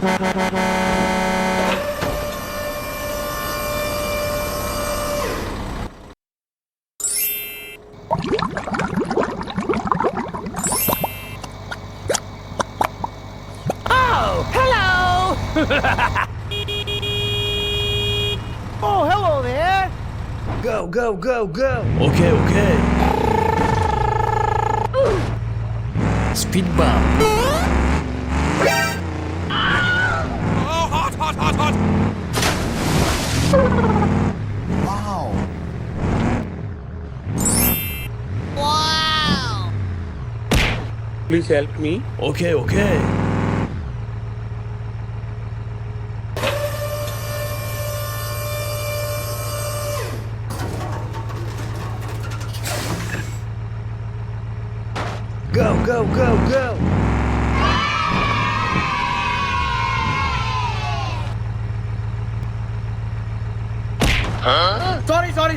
Oh, hello! Oh, hello there! Go, go, go, go! Okay, okay. Speed bump. Oh, hot, hot, hot, hot! Wow! Wow! Please help me. Okay, okay. Go, go, go, go!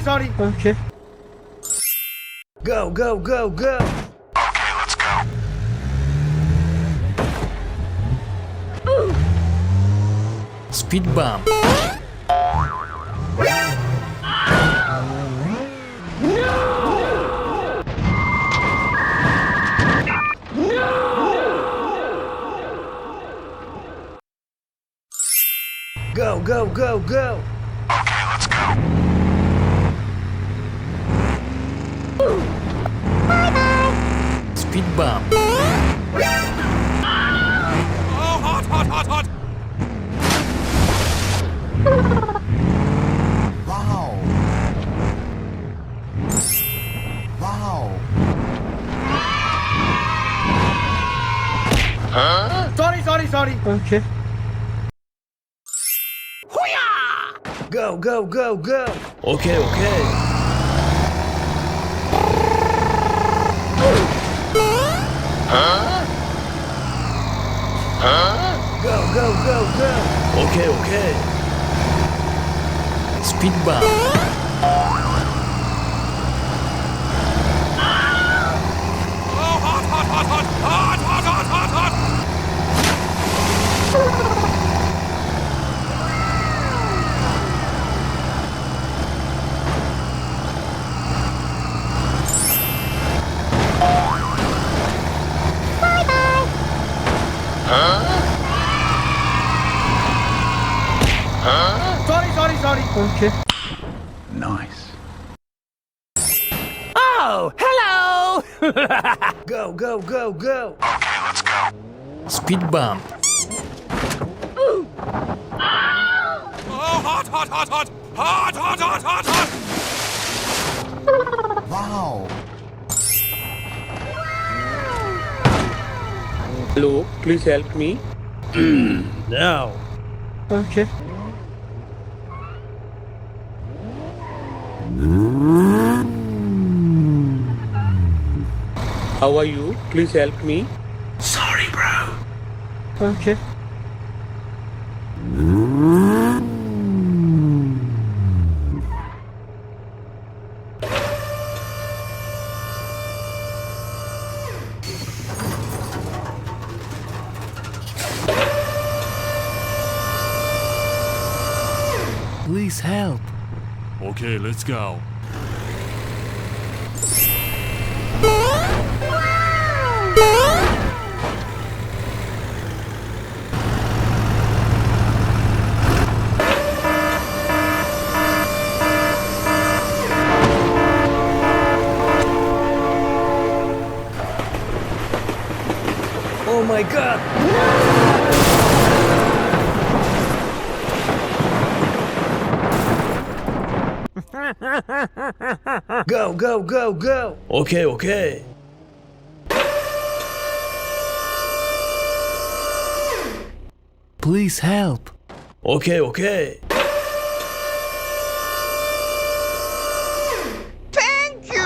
Sorry. Okay. Go, go, go, go! Speed bump. Go, go, go, go! Speed bump. Oh, hot, hot, hot, hot! Wow! Wow! Sorry. Okay. Go, go, go, go! Okay, okay. Go, go, go, go! Okay, okay. Speed bump. Oh, hot, hot, hot, hot! Hot, hot, hot, hot, hot! Sorry. Okay. Nice. Oh, hello! Go, go, go, go! Speed bump. Oh, hot, hot, hot, hot! Hot, hot, hot, hot, hot! Wow! Hello, please help me. Now. Okay. How are you? Please help me. Sorry, bro. Okay. Please help. Okay, let's go. Oh my god! Go, go, go, go! Okay, okay. Please help. Okay, okay. Thank you!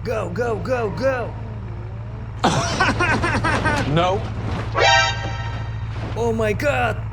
Go, go, go, go! No. Oh my god!